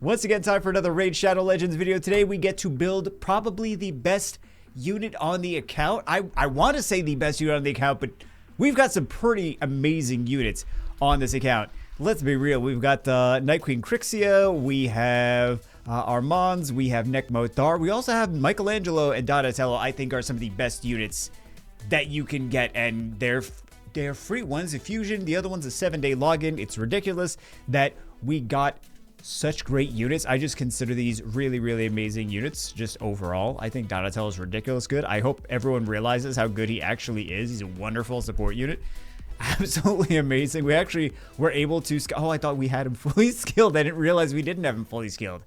Once again, time for another Raid Shadow Legends video. Today we get to build probably the best unit on the account. I want to say the best unit on the account, but we've got some pretty amazing units on this account. Let's be real. We've got Night Queen Crixia, we have Armands, we have Nekmo Thar, we also have Michelangelo and Donatello. I think are some of the best units that you can get, and they're free. One's a fusion, the other one's a 7-day login. It's ridiculous that we got such great units. I just consider these really, really amazing units just overall. I think Donatello is ridiculous good. I hope everyone realizes how good he actually is. He's a wonderful support unit. Absolutely amazing. We actually were able to... Oh, I thought we had him fully skilled. I didn't realize we didn't have him fully skilled.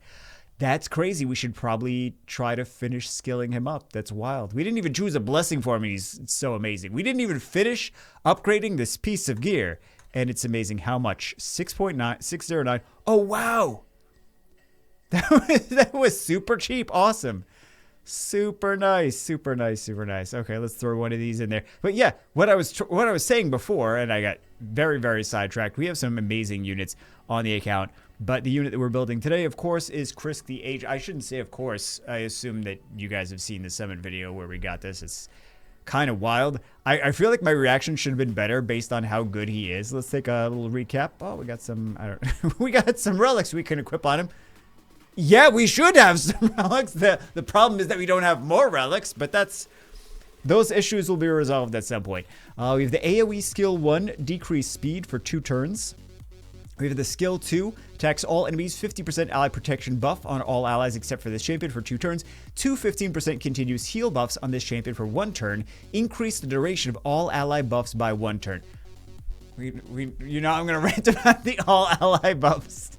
That's crazy. We should probably try to finish skilling him up. That's wild. We didn't even choose a blessing for him. He's so amazing. We didn't even finish upgrading this piece of gear. And it's amazing how much. 6.9, Oh, wow. That was super cheap. Awesome. Super nice. Super nice. Super nice. Okay, let's throw one of these in there. But yeah, what I was saying before, and I got very, very sidetracked. We have some amazing units on the account. But the unit that we're building today, of course, is Krisk the Age. I shouldn't say of course. I assume that you guys have seen the summon video where we got this. It's kind of wild. I feel like my reaction should have been better based on how good he is. Let's take a little recap. Oh, we got some... we got some relics we can equip on him. Yeah, we should have some relics. The problem is that we don't have more relics, but those issues will be resolved at some point. We have the AoE skill 1, decrease speed for 2 turns. We have the skill 2, attacks all enemies, 50% ally protection buff on all allies except for this champion for 2 turns. 15% continuous heal buffs on this champion for 1 turn. Increase the duration of all ally buffs by 1 turn. You know, I'm going to rant about the all ally buffs.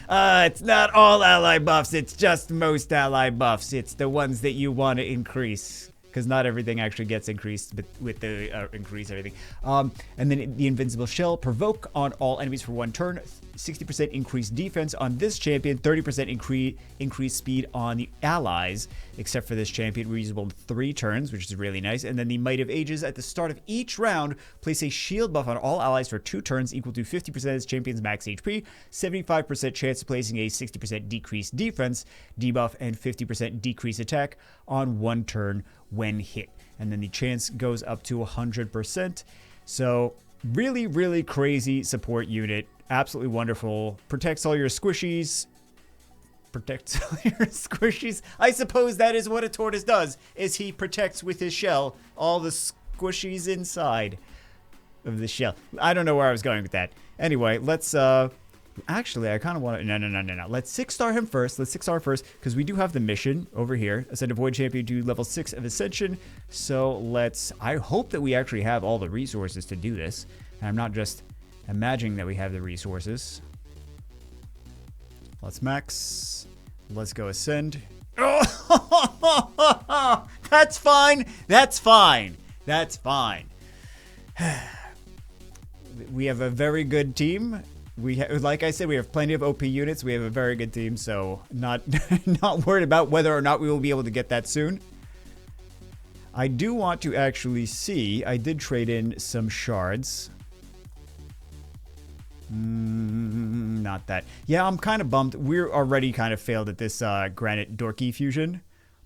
It's not all ally buffs, it's just most ally buffs. It's the ones that you want to increase. Because not everything actually gets increased with the increase everything. And then the Invincible Shell, provoke on all enemies for 1 turn, 60% increased defense on this champion, 30% increased speed on the allies, except for this champion, reusable in 3 turns, which is really nice. And then the Might of Ages, at the start of each round, place a shield buff on all allies for 2 turns, equal to 50% of this champion's max HP, 75% chance of placing a 60% decreased defense debuff, and 50% decreased attack on 1 turn when hit. And then the chance goes up to 100%. So really, really crazy support unit. Absolutely wonderful. Protects all your squishies. Protects all your squishies. I suppose that is what a tortoise does, is he protects with his shell all the squishies inside of the shell. I don't know where I was going with that. Anyway, let's actually, I kind of want to... No. Let's 6-star him first. Let's 6-star first, because we do have the mission over here. Ascend a Void Champion to level 6 of Ascension. So let's... I hope that we actually have all the resources to do this. And I'm not just imagining that we have the resources. Let's max. Let's go Ascend. Oh, that's fine. That's fine. That's fine. We have a very good team. Like I said, we have plenty of OP units. We have a very good team, so not worried about whether or not we will be able to get that soon. I do want to actually see. I did trade in some shards. Not that. Yeah, I'm kind of bummed. We're already kind of failed at this Granite Dorky fusion.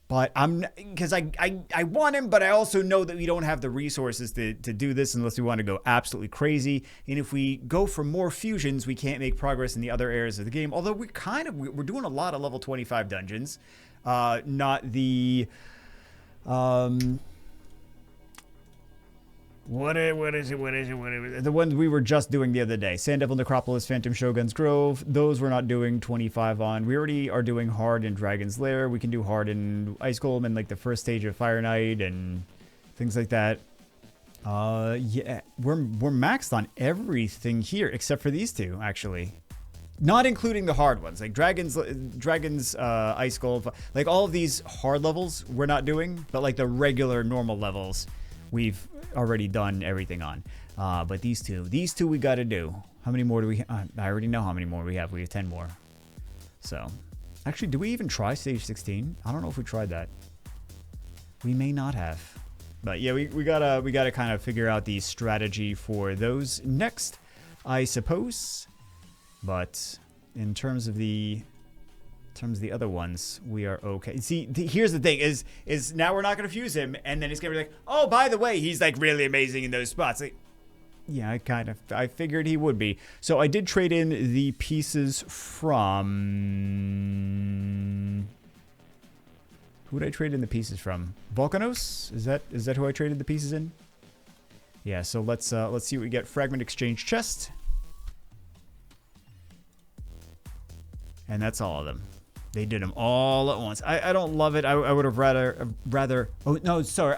But because I want him, but I also know that we don't have the resources to do this unless we want to go absolutely crazy. And if we go for more fusions, we can't make progress in the other areas of the game. Although we're doing a lot of level 25 dungeons. Not the What is it? The ones we were just doing the other day. Sand Devil, Necropolis, Phantom Shogun's Grove. Those we're not doing 25 on. We already are doing hard in Dragon's Lair. We can do hard in Ice Golem and like the first stage of Fire Knight and things like that. Yeah, we're maxed on everything here except for these two, actually. Not including the hard ones, like Dragon's Ice Golem. Like all of these hard levels we're not doing, but like the regular normal levels we've already done everything on. But these two we got to do. How many more do we I already know how many more we have. We have 10 more. So, actually, do we even try stage 16? I don't know if we tried that. We may not have. But yeah, we gotta kind of figure out the strategy for those next, I suppose. But in terms of the In terms of the other ones, we are okay. See, here's the thing: is now we're not gonna fuse him, and then he's gonna be like, oh, by the way, he's like really amazing in those spots. Like, yeah, I figured he would be. So I did trade in the pieces from. Who did I trade in the pieces from? Volcanos? Is that who I traded the pieces in? Yeah. So let's see what we get. Fragment exchange chest. And that's all of them. They did them all at once. I don't love it. I would have rather. Oh no, sorry.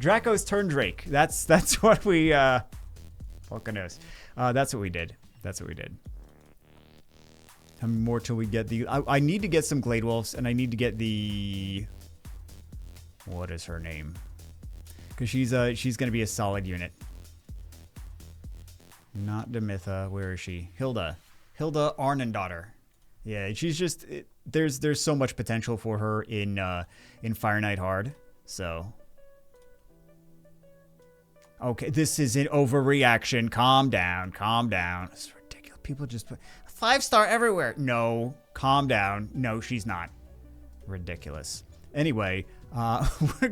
Draco's turn Drake. That's what we. Volcanos. That's what we did. That's what we did. How many more till we get the? I need to get some Glade Wolves, and I need to get the. What is her name? Because she's gonna be a solid unit. Not Demitha. Where is she? Hilda Arnendaughter. Yeah, she's just there's so much potential for her in Fire Knight Hard. So okay, this is an overreaction. Calm down, calm down. It's ridiculous. People just put 5-star everywhere. No, calm down. No, she's not. Ridiculous. Anyway, we're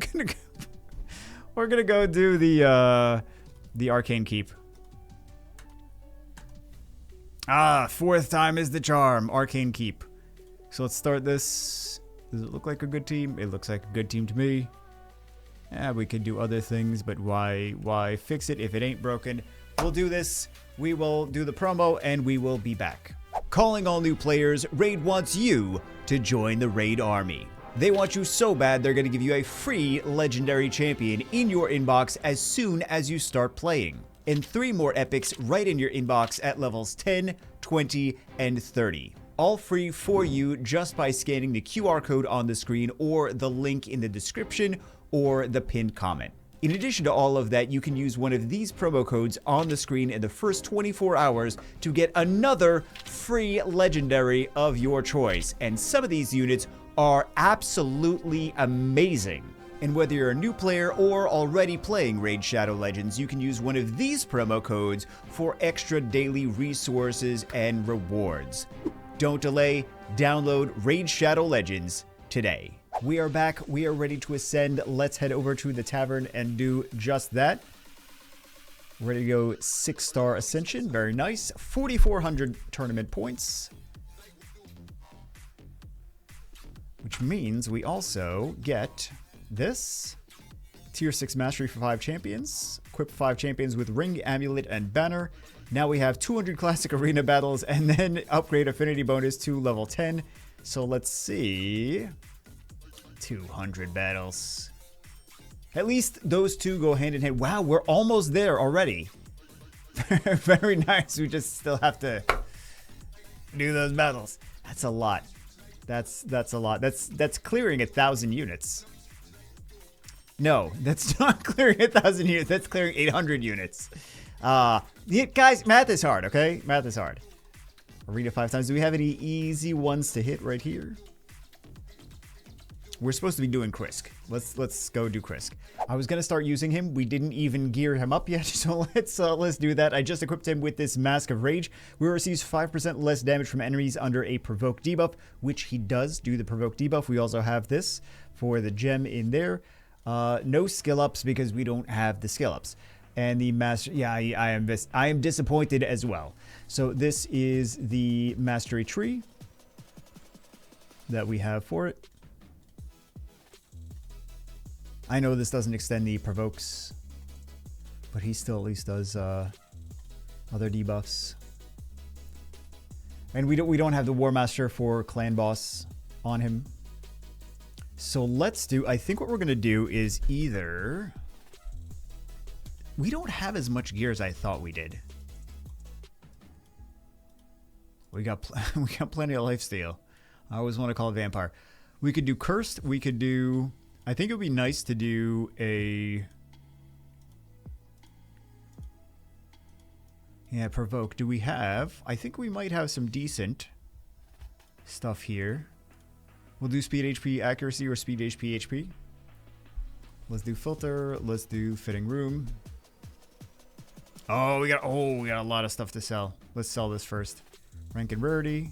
gonna go do the arcane keep. Fourth time is the charm. Arcane keep. So let's start this. Does it look like a good team? It looks like a good team to me. Yeah, we could do other things, but why fix it if it ain't broken? We'll do this. We will do the promo, and we will be back. Calling all new players, Raid wants you to join the Raid army. They want you so bad they're going to give you a free legendary champion in your inbox as soon as you start playing. And 3 more epics right in your inbox at levels 10, 20, and 30. All free for you just by scanning the QR code on the screen or the link in the description or the pinned comment. In addition to all of that, you can use one of these promo codes on the screen in the first 24 hours to get another free legendary of your choice. And some of these units are absolutely amazing. And whether you're a new player or already playing Raid Shadow Legends, you can use one of these promo codes for extra daily resources and rewards. Don't delay, download Raid Shadow Legends today. We are back, we are ready to ascend. Let's head over to the tavern and do just that. Ready to go 6-star Ascension, very nice. 4,400 tournament points. Which means we also get this tier 6 mastery for 5 champions. Equip 5 champions with ring, amulet, and banner. Now we have 200 classic arena battles and then upgrade affinity bonus to level 10. So let's see. 200 battles. At least those two go hand in hand. Wow, we're almost there already. Very nice. We just still have to do those battles. That's a lot. That's a lot. That's clearing 1,000 units. No, that's not clearing 1,000 units. That's clearing 800 units. Guys, math is hard, okay? Math is hard. Arena 5 times. Do we have any easy ones to hit right here? We're supposed to be doing Krisk. Let's go do Krisk. I was gonna start using him. We didn't even gear him up yet, so let's do that. I just equipped him with this Mask of Rage, where he receives 5% less damage from enemies under a provoke debuff, which he does do the provoke debuff. We also have this for the gem in there. No skill ups because we don't have the skill ups. And the master, yeah, I am disappointed as well. So this is the mastery tree that we have for it. I know this doesn't extend the provokes, but he still at least does other debuffs. And we don't have the War Master for Clan Boss on him. So let's do, I think what we're gonna do is either, we don't have as much gear as I thought we did. We got plenty of lifesteal. I always want to call it Vampire. We could do Cursed. We could do, I think it would be nice to do a, yeah, Provoke. Do we have, I think we might have some decent stuff here. We'll do Speed HP Accuracy or Speed HP HP. Let's do Filter. Let's do Fitting Room. Oh, we got a lot of stuff to sell. Let's sell this first. Rank and Rarity.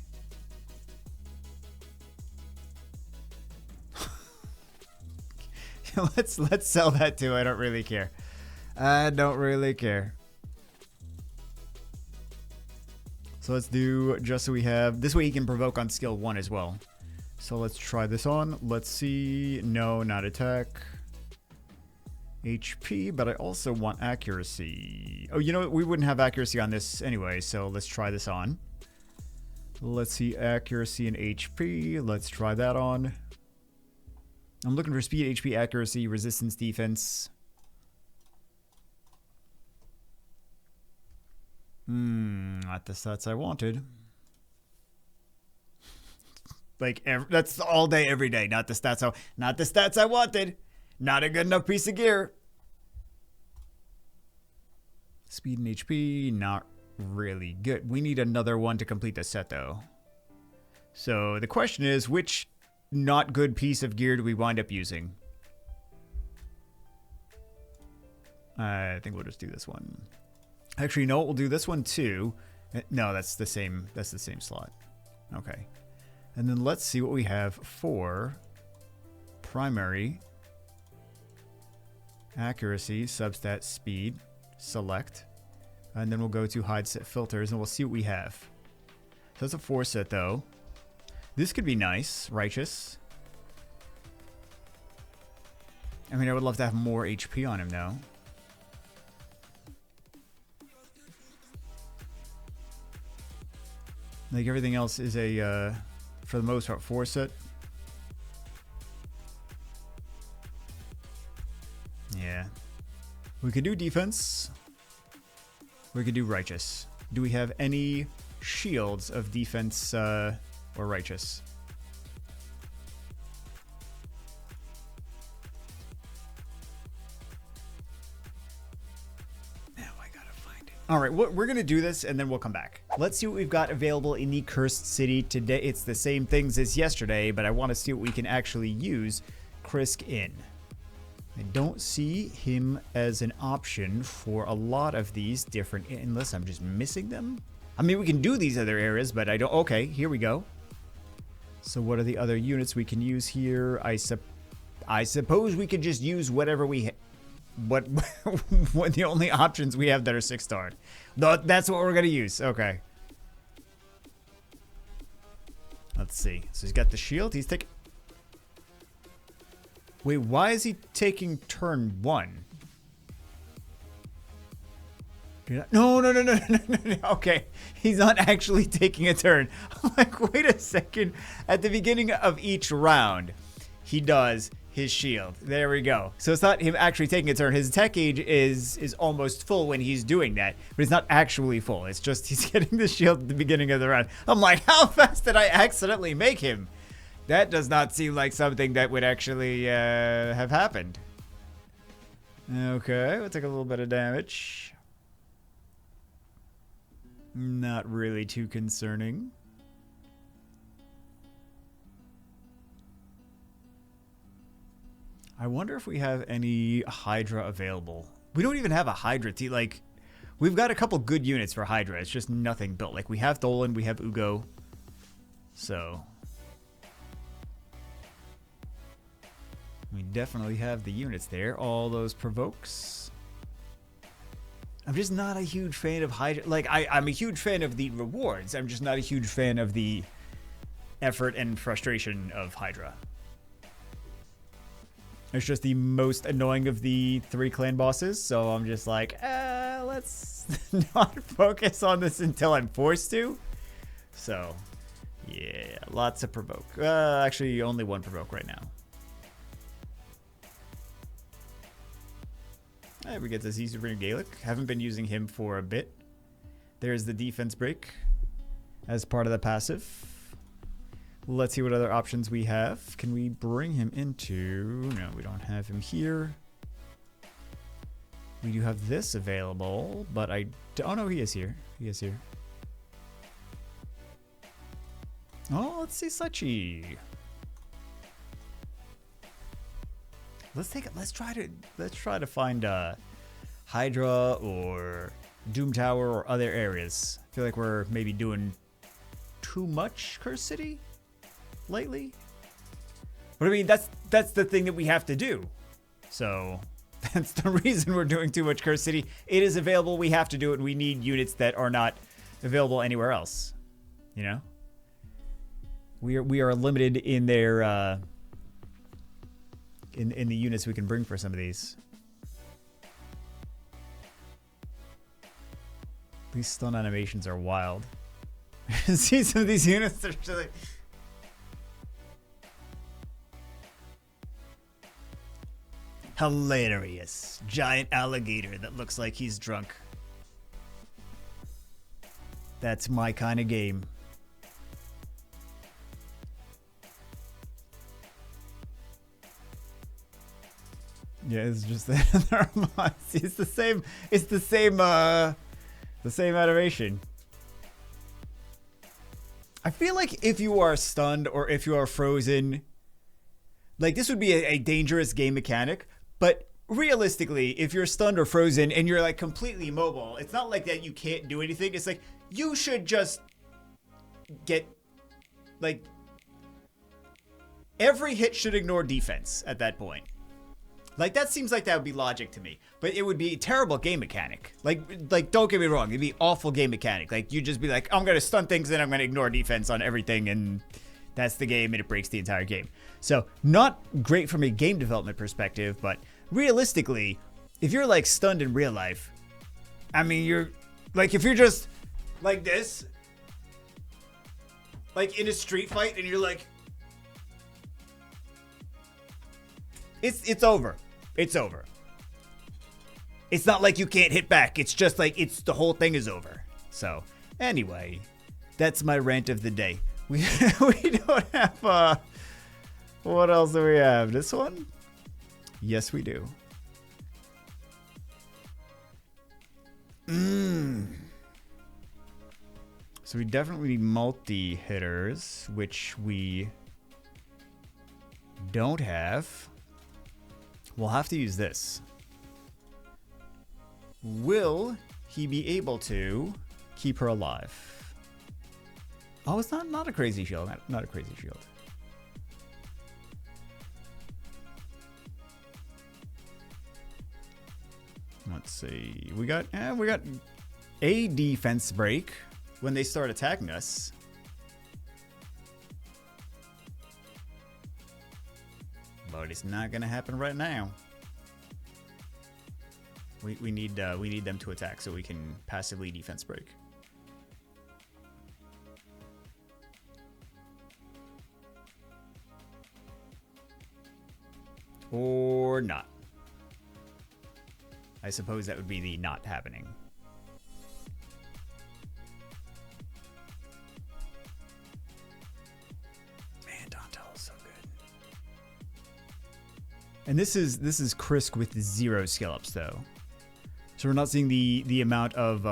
let's sell that too. I don't really care. I don't really care. So let's do just so we have this way he can provoke on skill 1 as well. So let's try this on. Let's see. No, not attack. HP, but I also want accuracy. Oh, you know what? We wouldn't have accuracy on this anyway, so let's try this on. Let's see accuracy and HP. Let's try that on. I'm looking for speed, HP, accuracy, resistance, defense. Not the stats I wanted. Like that's all day, every day. Not the stats I wanted. Not a good enough piece of gear. Speed and HP, not really good. We need another one to complete the set, though. So the question is, which not good piece of gear do we wind up using? I think we'll just do this one. Actually, no, we'll do this one too. No, that's the same slot. Okay. And then let's see what we have for primary accuracy, substat, speed, select. And then we'll go to hide set filters and we'll see what we have. So that's a 4 set though. This could be nice. Righteous. I mean, I would love to have more HP on him though. Like everything else is a, for the most part, 4 set. Yeah. We could do defense. We could do righteous. Do we have any shields of defense or righteous? All right, we're going to do this and then we'll come back. Let's see what we've got available in the Cursed City today. It's the same things as yesterday, but I want to see what we can actually use Krisk in. I don't see him as an option for a lot of these different, unless I'm just missing them. I mean, we can do these other areas, but I don't. Okay, here we go. So what are the other units we can use here? I suppose we could just use whatever we what the only options we have that are 6-starred. That's what we're gonna use. Okay. Let's see. So he's got the shield. He's taking. Wait, why is he taking turn 1? No. Okay, he's not actually taking a turn. I'm like, wait a second. At the beginning of each round, he does his shield. There we go. So it's not him actually taking a turn. His attack gauge is almost full when he's doing that, but it's not actually full. It's just he's getting the shield at the beginning of the round. I'm like, how fast did I accidentally make him? That does not seem like something that would actually have happened. Okay, we'll take a little bit of damage. Not really too concerning. I wonder if we have any Hydra available. We don't even have a Hydra team. Like, we've got a couple good units for Hydra. It's just nothing built. Like, we have Tholin, we have Uugo. So we definitely have the units there. All those provokes. I'm just not a huge fan of Hydra. Like, I'm a huge fan of the rewards. I'm just not a huge fan of the effort and frustration of Hydra. It's just the most annoying of the 3 clan bosses, so I'm just like, let's not focus on this until I'm forced to. So, yeah, lots of provoke. Actually, only 1 provoke right now. There we get this easy for Gaelic. Haven't been using him for a bit. There's the defense break as part of the passive. Let's see what other options we have. Can we bring him into... No, we don't have him here. We do have this available, but I... Oh, no, he is here. He is here. Oh, let's see Sachi. Let's try to find Hydra or Doom Tower or other areas. I feel like we're maybe doing too much Cursed City lately. But I mean, that's the thing that we have to do. So that's the reason we're doing too much Curse City. It is available. We have to do it. We need units that are not available anywhere else. You know? We are limited in their in the units we can bring for some of these. These stun animations are wild. See some of these units, they're just like... Hilarious. Giant alligator that looks like he's drunk. That's my kind of game. Yeah, it's just it's the same. It's the same animation. I feel like if you are stunned or if you are frozen, like this would be a dangerous game mechanic. But realistically, if you're stunned or frozen and you're like completely mobile, it's not like that you can't do anything. It's like you should just get like every hit should ignore defense at that point. Like, that seems like that would be logic to me. But it would be a terrible game mechanic. Like don't get me wrong. It'd be awful game mechanic. Like, you'd just be like, I'm going to stun things and I'm going to ignore defense on everything. And that's the game and it breaks the entire game. So, not great from a game development perspective. But realistically, if you're, like, stunned in real life, I mean, you're... Like, if you're just like this, like, in a street fight and you're like... It's over. It's over. It's not like you can't hit back. It's just like the whole thing is over. So anyway, that's my rant of the day. We don't have what else do we have? This one? Yes, we do. So we definitely need multi-hitters, which we don't have. We'll have to use this. Will he be able to keep her alive? Oh, it's not a crazy shield. Not a crazy shield. Let's see. We got a defense break when they start attacking us. But it's not gonna happen right now. We need them to attack so we can passively defense break. Or not. I suppose that would be the not happening. And this is Krisk with 0 skill ups though. So we're not seeing the amount of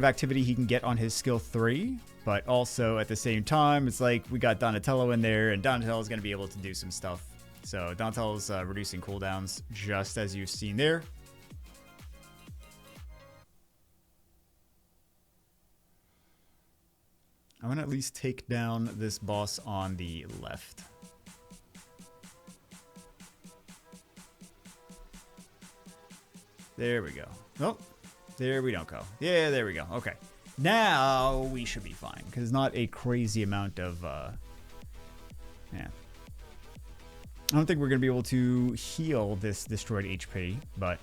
activity he can get on his skill 3, but also at the same time it's like we got Donatello in there and Donatello is going to be able to do some stuff. So Donatello's reducing cooldowns just as you've seen there. I'm going to at least take down this boss on the left. There we go. Oh, there we don't go. Yeah, there we go. Okay. Now we should be fine, because not a crazy amount of, yeah. I don't think we're going to be able to heal this destroyed HP, but...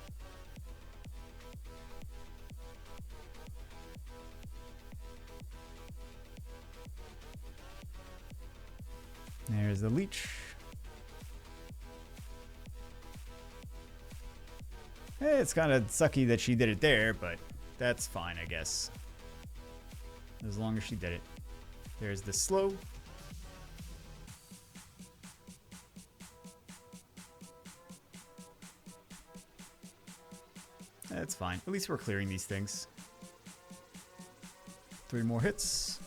There's the leech. It's kind of sucky that she did it there, but that's fine, I guess. As long as she did it. There's the slow. That's fine. At least we're clearing these things. 3 more hits.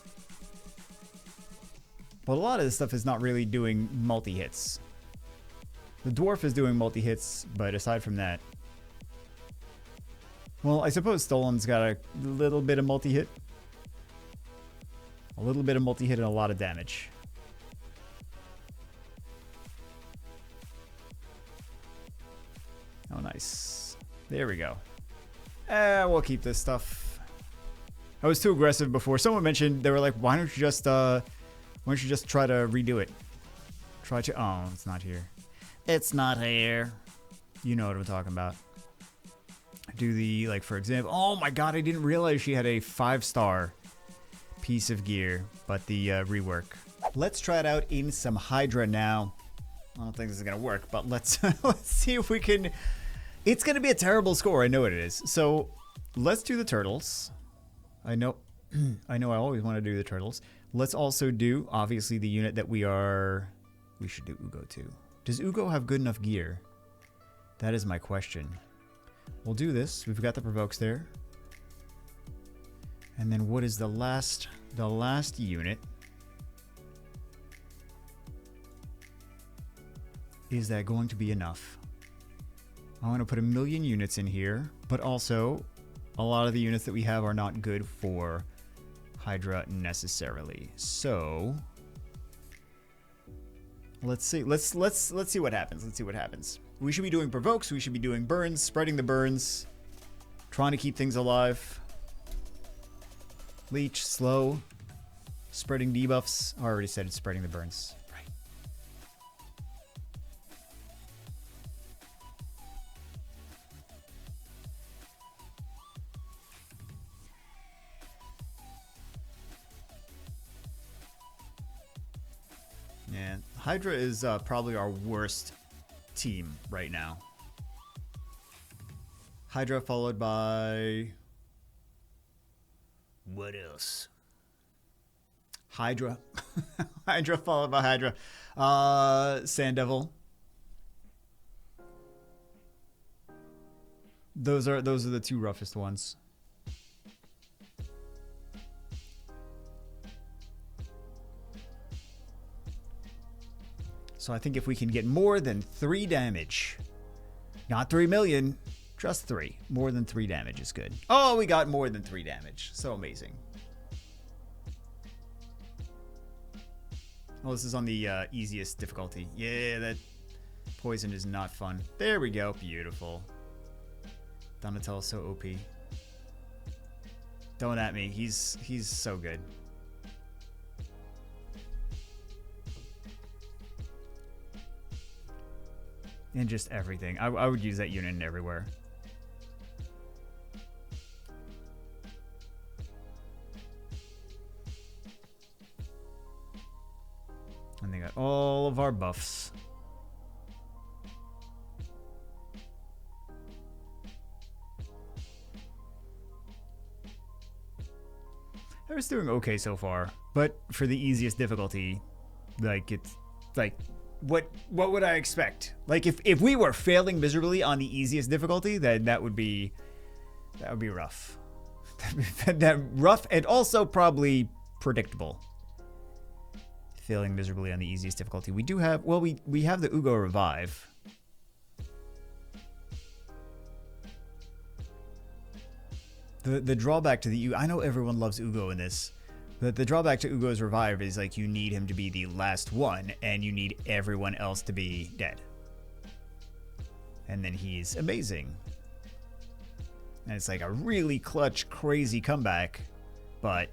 But a lot of this stuff is not really doing multi-hits. The dwarf is doing multi-hits, but aside from that... Well, I suppose Tholin's got a little bit of multi-hit. A little bit of multi-hit and a lot of damage. There we go. We'll keep this stuff. I was too aggressive before. Someone mentioned, they were like, why don't you just try to redo it? Try to, oh, it's not here. It's not here. You know what I'm talking about. Do the, like, for example, oh my god, I didn't realize she had a 5-star piece of gear, but the rework. Let's try it out in some Hydra now. I don't think this is gonna work, but let's see if we can. It's gonna be a terrible score, I know it is. So let's do the turtles. I know I always want to do the turtles. Let's also do, obviously, the unit that we should do Uugo too. Does Uugo have good enough gear? That is my question. We'll do this. We've got the provokes there. And then what is the last unit? Is that going to be enough? I want to put 1,000,000 units in here, but also a lot of the units that we have are not good for Hydra necessarily. So let's see. Let's see what happens. Let's see what happens. We should be doing provokes. We should be doing burns, spreading the burns, trying to keep things alive. Leech, slow, spreading debuffs. I already said it's spreading the burns. Right. Yeah, Hydra is probably our worst team right now. Hydra followed by... what else? Hydra. Hydra followed by Hydra. Sand Devil. Those are the two roughest ones. So I think if we can get more than 3 damage, not 3,000,000, just 3. More than 3 damage is good. Oh, we got more than 3 damage. So amazing. Oh, this is on the easiest difficulty. Yeah, that poison is not fun. There we go. Beautiful. Donatello's so OP. Don't at me. He's so good. And just everything. I would use that unit everywhere. And they got all of our buffs. I was doing okay so far, but for the easiest difficulty, like it's like what would I expect? Like if we were failing miserably on the easiest difficulty, then that would be rough. That rough and also probably predictable. Failing miserably on the easiest difficulty. We do have, well, we have the Uugo revive. The drawback to the I know everyone loves Uugo in this. The drawback to Ugo's revive is like you need him to be the last one and you need everyone else to be dead. And then he's amazing. And it's like a really clutch, crazy comeback, but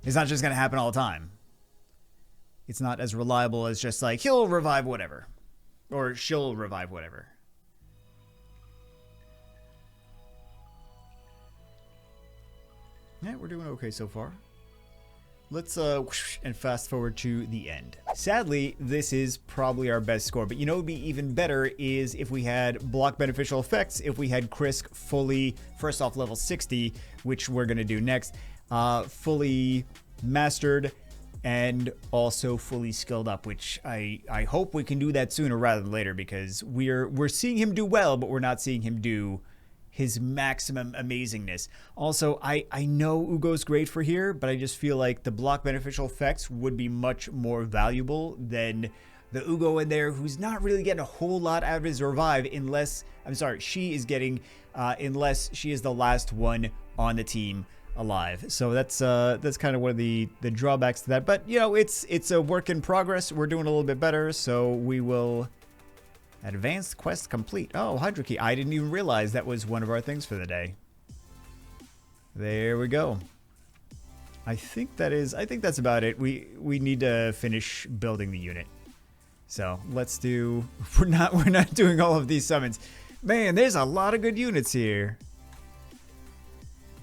it's not just going to happen all the time. It's not as reliable as just like, he'll revive whatever. Or she'll revive whatever. Yeah, we're doing okay so far. Let's and fast forward to the end. Sadly, this is probably our best score, but you know what would be even better is if we had block beneficial effects, if we had Krisk fully, first off level 60, which we're gonna do next, fully mastered and also fully skilled up, which I hope we can do that sooner rather than later, because we're seeing him do well, but we're not seeing him do his maximum amazingness. Also, I know Ugo's great for here, but I just feel like the block beneficial effects would be much more valuable than the Uugo in there, who's not really getting a whole lot out of his revive unless, I'm sorry, she is getting, unless she is the last one on the team alive. So that's kind of one of the drawbacks to that. But, you know, it's a work in progress. We're doing a little bit better, so we will Advanced quest complete. Oh, Hydra key. I didn't even realize that was one of our things for the day. There we go. I think that's about it. We need to finish building the unit. So let's do. We're not doing all of these summons. Man, there's a lot of good units here.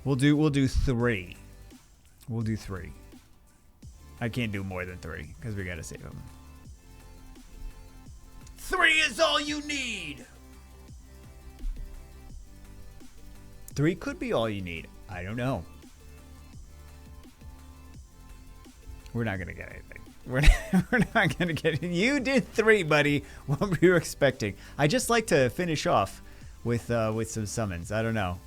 We'll do 3. We'll do 3. I can't do more than 3 because we gotta save them. 3 is all you need. 3 could be all you need. I don't know. We're not gonna get anything. We're not gonna get it. You did 3, buddy. What were you expecting? I just like to finish off with some summons. I don't know.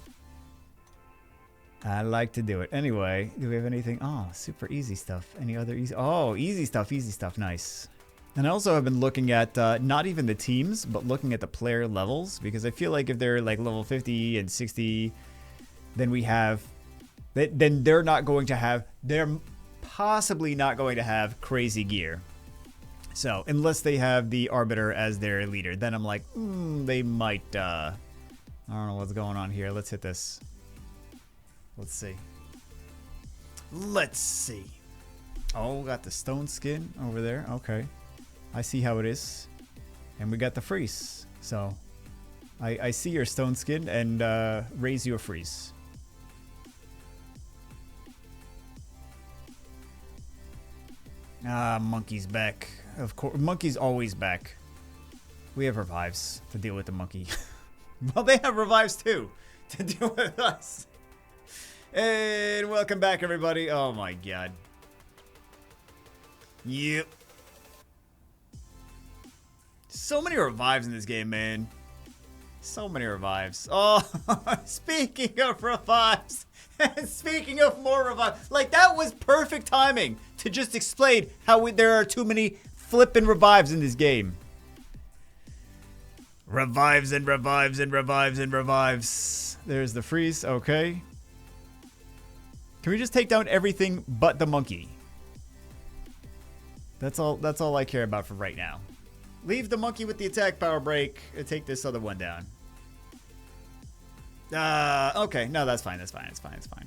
I like to do it. Anyway, do we have anything? Oh, super easy stuff. Any other easy? Oh, easy stuff. Easy stuff. Nice. And I also have been looking at not even the teams, but looking at the player levels, because I feel like if they're like level 50 and 60, then they're not going to have. They're possibly not going to have crazy gear. So unless they have the Arbiter as their leader, then I'm like, they might. I don't know what's going on here. Let's hit this. Let's see. Let's see. Oh, got the stone skin over there. Okay. I see how it is. And we got the freeze. So I see your stone skin and raise you a freeze. Ah, Monkey's back. Of course, Monkey's always back. We have revives to deal with the monkey. Well, they have revives too to deal with us. And welcome back, everybody. Oh my god. Yep. So many revives in this game, man. So many revives. Oh, speaking of revives. And speaking of more revives. Like, that was perfect timing to just explain how there are too many flippin' revives in this game. Revives and revives and revives and revives. There's the freeze. Okay. Can we just take down everything but the monkey? That's all I care about for right now. Leave the monkey with the attack power break and take this other one down. Okay. No, that's fine. That's fine. It's fine. It's fine.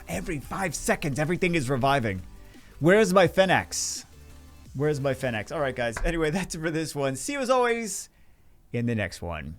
Every 5 seconds, everything is reviving. Where's my Phoenix? Where's my Phoenix? All right, guys. Anyway, that's it for this one. See you as always in the next one.